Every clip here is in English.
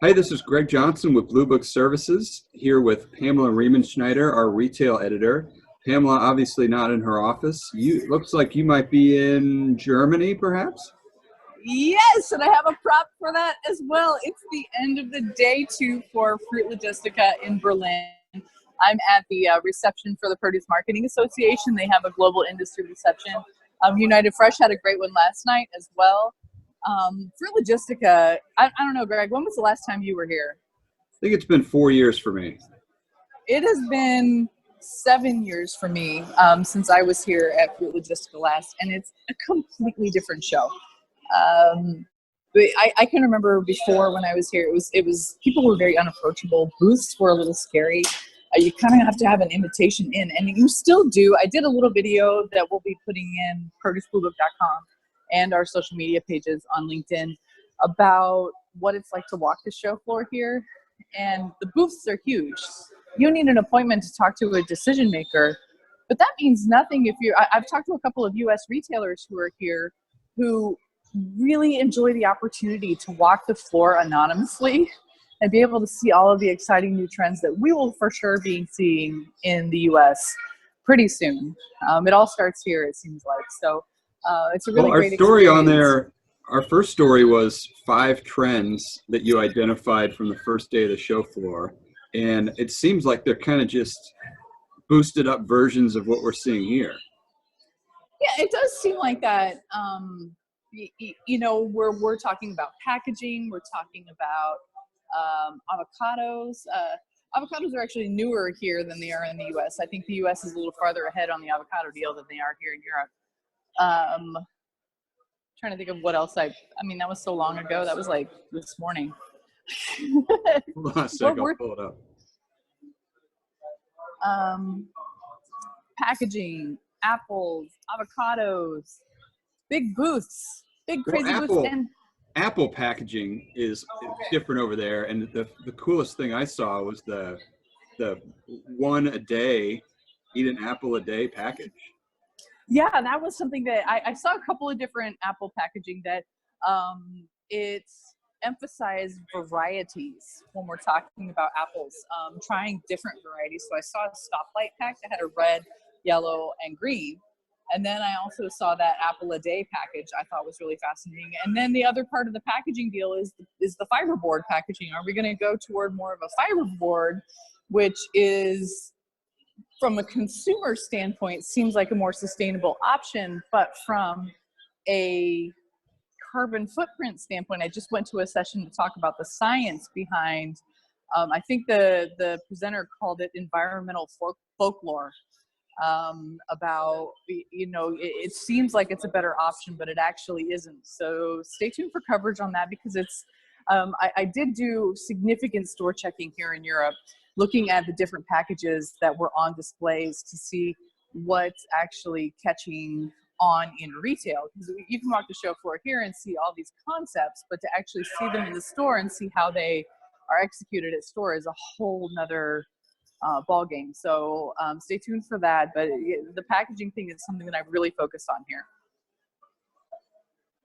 Hi, this is Greg Johnson with Blue Book Services, here with Pamela Riemenschneider, our retail editor. Pamela, obviously not in her office. Looks like you might be in Germany, perhaps? Yes, and I have a prop for that as well. It's the end of the day 2 for Fruit Logistica in Berlin. I'm at the reception for the Produce Marketing Association. They have a global industry reception. United Fresh had a great one last night as well. Fruit Logistica, I don't know, Greg, when was the last time you were here? I think it's been 4 years for me. It has been 7 years for me since I was here at Fruit Logistica last, and it's a completely different show. But I can remember before when I was here, it was people were very unapproachable. Booths were a little scary. You kind of have to have an invitation in, and you still do. I did a little video that we'll be putting in producebluebook.com and our social media pages on LinkedIn about what it's like to walk the show floor here. And the booths are huge. You need an appointment to talk to a decision maker, but that means nothing if you're, I've talked to a couple of US retailers who are here who really enjoy the opportunity to walk the floor anonymously and be able to see all of the exciting new trends that we will for sure be seeing in the US pretty soon. It all starts here, it seems like. So it's a really great story experience. On there, our first story was 5 trends that you identified from the first day of the show floor. And it seems like they're kind of just boosted up versions of what we're seeing here. Yeah, it does seem like that. You know, we're talking about packaging, we're talking about avocados. Avocados are actually newer here than they are in the US. I think the US is a little farther ahead on the avocado deal than they are here in Europe. Trying to think of what else I mean, that was so long ago. That was like this morning. Hold on a second, I'll pull it up. Packaging, apples, avocados, big booths, big crazy booths. And Apple packaging is different over there, and the coolest thing I saw was the one a day, eat an apple a day package. Yeah, that was something that I saw a couple of different Apple packaging that it's emphasized varieties when we're talking about apples, trying different varieties. So I saw a stoplight pack that had a red, yellow, and green. And then I also saw that apple a day package I thought was really fascinating. And then the other part of the packaging deal is the fiberboard packaging. Are we going to go toward more of a fiberboard, which is, from a consumer standpoint, seems like a more sustainable option, but from a carbon footprint standpoint, I just went to a session to talk about the science behind, I think the presenter called it environmental folklore, about, you know, it seems like it's a better option, but it actually isn't. So stay tuned for coverage on that, because it's, I did do significant store checking here in Europe, looking at the different packages that were on displays to see what's actually catching on in retail. Because you can walk the show floor here and see all these concepts, but to actually see them in the store and see how they are executed at store is a whole nother ball game. So stay tuned for that. But the packaging thing is something that I've really focused on here.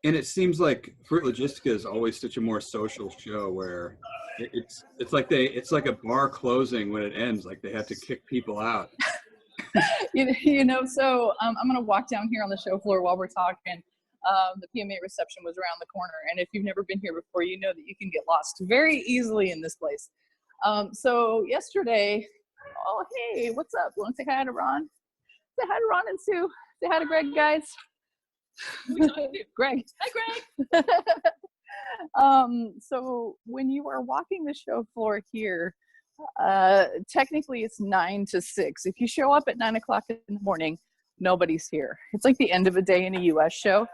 And it seems like Fruit Logistica is always such a more social show where it's like a bar closing when it ends, like they have to kick people out. you know, so I'm going to walk down here on the show floor while we're talking. The PMA reception was around the corner, and if you've never been here before, you know that you can get lost very easily in this place. So yesterday, oh hey, what's up? Want to say hi to Ron? Say hi to Ron and Sue. Say hi to Greg, guys. Greg. Hi, Greg. So when you are walking the show floor here, technically it's 9 to 6. If you show up at 9 o'clock in the morning, nobody's here. It's like the end of a day in a US show.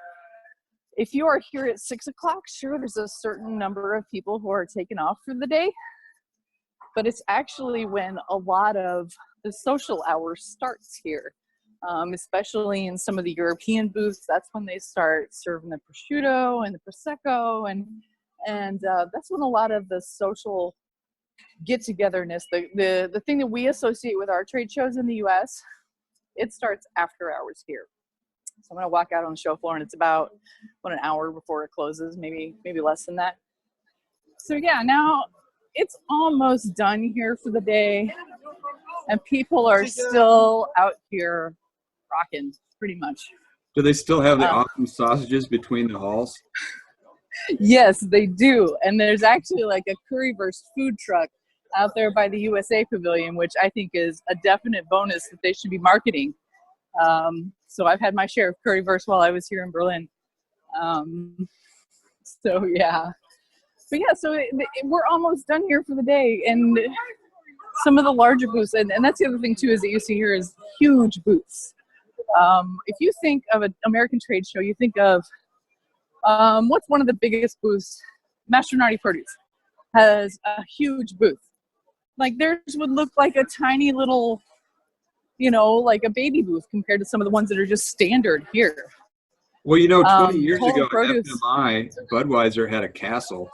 If you are here at 6 o'clock, sure, there's a certain number of people who are taken off for the day, but it's actually when a lot of the social hour starts here. Especially in some of the European booths, that's when they start serving the prosciutto and the prosecco, and that's when a lot of the social get-togetherness, the thing that we associate with our trade shows in the U.S., it starts after hours here. So I'm going to walk out on the show floor, and it's about an hour before it closes, maybe less than that. So yeah, now it's almost done here for the day, and people are still out here rocking pretty much. Do they still have the Uh, awesome sausages between the halls? yes, they do. And there's actually like a currywurst food truck out there by the USA Pavilion, which I think is a definite bonus that they should be marketing. So I've had my share of currywurst while I was here in Berlin. So yeah. But yeah, so we're almost done here for the day. And some of the larger booths, and that's the other thing too, is that you see here is huge booths. If you think of an American trade show, you think of what's one of the biggest booths? Mastronardi Produce has a huge booth. Like theirs would look like a tiny little, like a baby booth compared to some of the ones that are just standard here. Well, 20 years Total ago Produce. at FMI, Budweiser had a castle.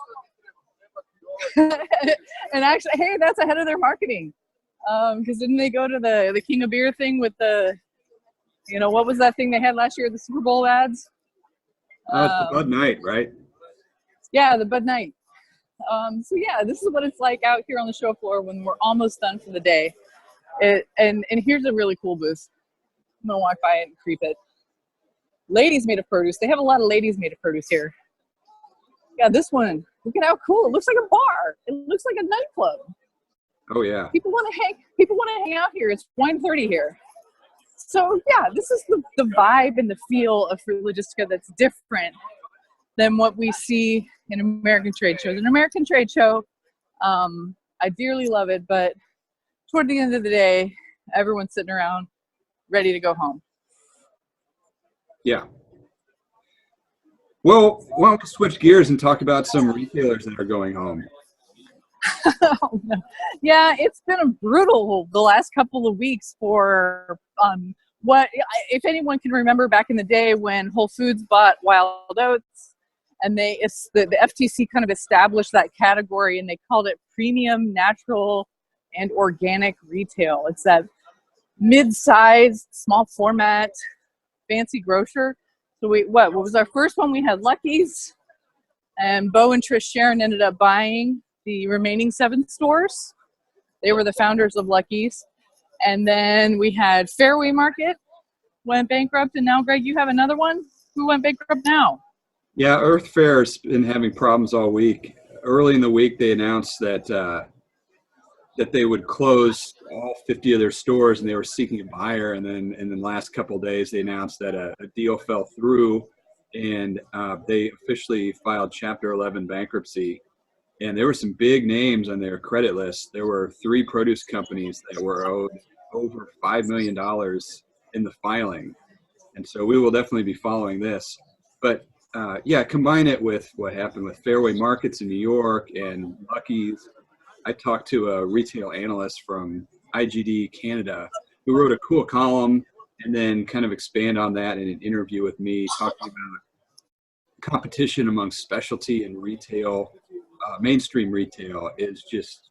And actually, hey, that's ahead of their marketing. Because didn't they go to the King of Beer thing with the, what was that thing they had last year, the Super Bowl ads? Oh, it's the Bud Night, right? Yeah, the Bud Night. So yeah, this is what it's like out here on the show floor when we're almost done for the day. And here's a really cool booth. I'm gonna walk by it and creep it. Ladies made of produce. They have a lot of ladies made of produce here. Yeah, this one. Look at how cool it looks. Like a bar. It looks like a nightclub. Oh yeah. People want to hang out here. It's wine 30 here. So yeah, this is the vibe and the feel of Fruit Logistica that's different than what we see in American trade shows. An American trade show, I dearly love it, but toward the end of the day, everyone's sitting around ready to go home. Yeah. Well, why don't we switch gears and talk about some retailers that are going home? Oh, no. Yeah, it's been brutal the last couple of weeks for if anyone can remember back in the day when Whole Foods bought Wild Oats, and the FTC kind of established that category, and they called it premium, natural, and organic retail. It's that mid-sized, small format, fancy grocer. So what was our first one? We had Lucky's, and Bo and Trish Sharon ended up buying the remaining 7 stores. They were the founders of Lucky's. And then we had Fairway Market went bankrupt, and now, Greg, you have another one. Who went bankrupt now? Yeah, Earth Fair's been having problems all week. Early in the week, they announced that they would close all 50 of their stores, and they were seeking a buyer. And then in the last couple of days, they announced that a deal fell through, and they officially filed Chapter 11 bankruptcy. And there were some big names on their credit list. There were 3 produce companies that were owed over $5 million in the filing. And so we will definitely be following this. But yeah, combine it with what happened with Fairway Markets in New York and Lucky's. I talked to a retail analyst from IGD Canada who wrote a cool column and then kind of expand on that in an interview with me, talking about competition among specialty and retail. Mainstream retail is just,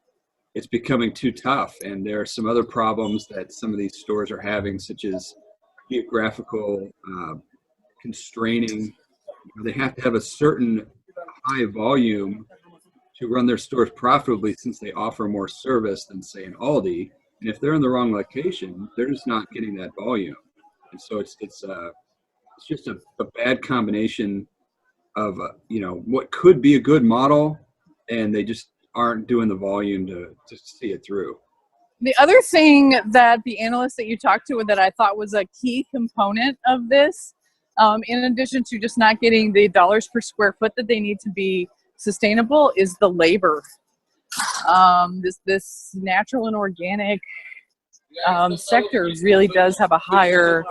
it's becoming too tough. And there are some other problems that some of these stores are having, such as geographical constraining. They have to have a certain high volume to run their stores profitably, since they offer more service than, say, an Aldi. And if they're in the wrong location, they're just not getting that volume. And so it's just a bad combination of what could be a good model, and they just aren't doing the volume to see it through. The other thing that the analyst that you talked to that I thought was a key component of this, in addition to just not getting the dollars per square foot that they need to be sustainable, is the labor. This natural and organic sector really does have a higher,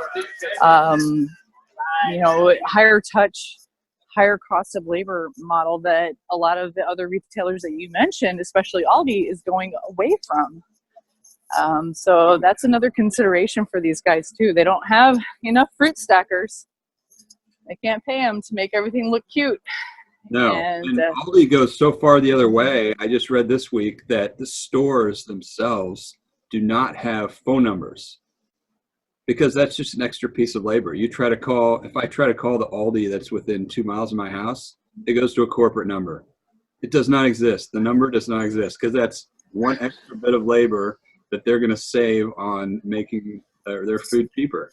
higher touch, higher cost of labor model that a lot of the other retailers that you mentioned, especially Aldi, is going away from. So that's another consideration for these guys too. They don't have enough fruit stackers. They can't pay them to make everything look cute. No, and Aldi goes so far the other way. I just read this week that the stores themselves do not have phone numbers, because that's just an extra piece of labor. If I try to call the Aldi that's within 2 miles of my house, it goes to a corporate number. It does not exist. The number does not exist because that's one extra bit of labor that they're going to save on making their food cheaper.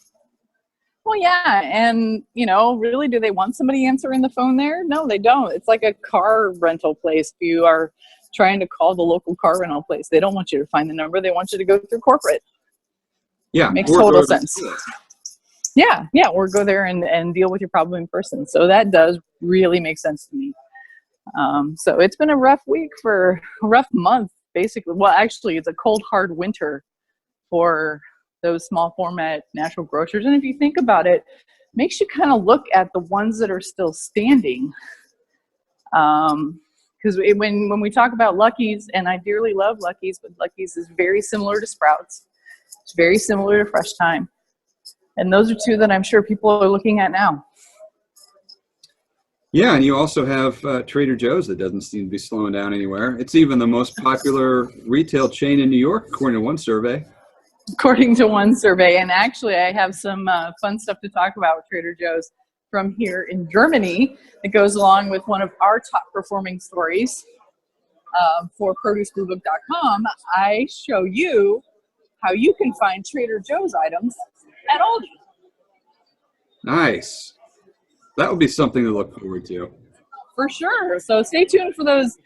Well, yeah, and really, do they want somebody answering the phone there? No, they don't. It's like a car rental place. If you are trying to call the local car rental place, they don't want you to find the number. They want you to go through corporate. Yeah, makes total sense. Yeah, or go there and deal with your problem in person. So that does really make sense to me. So it's been a rough week a rough month, basically. Well, actually, it's a cold, hard winter for those small format natural grocers. And if you think about it, makes you kind of look at the ones that are still standing. Because when we talk about Lucky's, and I dearly love Lucky's, but Lucky's is very similar to Sprouts. It's very similar to Fresh Time. And those are two that I'm sure people are looking at now. Yeah, and you also have Trader Joe's that doesn't seem to be slowing down anywhere. It's even the most popular retail chain in New York, according to one survey. And actually, I have some fun stuff to talk about with Trader Joe's from here in Germany that goes along with one of our top performing stories for ProduceBlueBook.com. I show you how you can find Trader Joe's items at Aldi. Nice. That would be something to look forward to. For sure. So stay tuned for those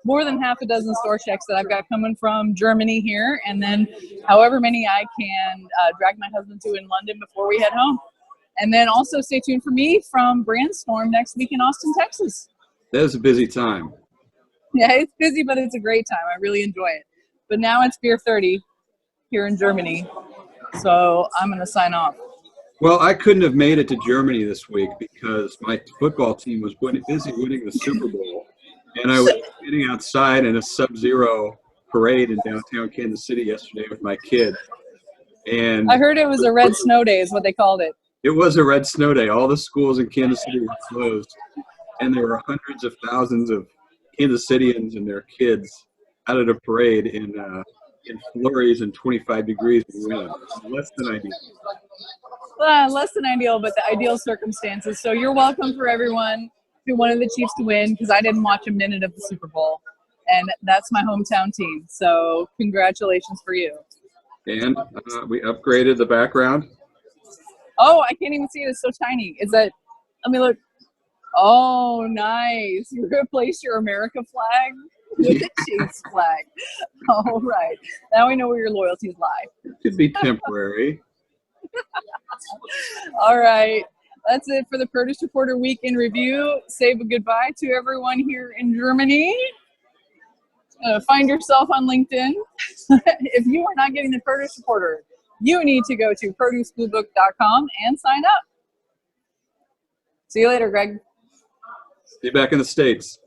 more than half a dozen store checks that I've got coming from Germany here, and then however many I can drag my husband to in London before we head home. And then also stay tuned for me from Brandstorm next week in Austin, Texas. That is a busy time. Yeah, it's busy, but it's a great time. I really enjoy it. But now it's Beer 30 here in Germany, so I'm going to sign off. Well, I couldn't have made it to Germany this week because my football team was busy winning the Super Bowl, and I was sitting outside in a sub-zero parade in downtown Kansas City yesterday with my kid. And I heard it was a red snow day is what they called it. It was a red snow day. All the schools in Kansas City were closed, and there were hundreds of thousands of Kansas Cityans and their kids out at a parade in flurries and 25 degrees wind. Less than ideal. Less than ideal, but the ideal circumstances. So you're welcome for everyone who wanted the Chiefs to win, because I didn't watch a minute of the Super Bowl, and that's my hometown team. So congratulations for you. And we upgraded the background. Oh, I can't even see it. It's so tiny. Is that? Let me look. Oh, nice. You replaced your America flag with the Chiefs flag. All right. Now we know where your loyalties lie. It could be temporary. All right. That's it for the Produce Reporter Week in Review. Say a goodbye to everyone here in Germany. Find yourself on LinkedIn. If you are not getting the Produce Reporter, you need to go to ProduceBlueBook.com and sign up. See you later, Greg. See you back in the States.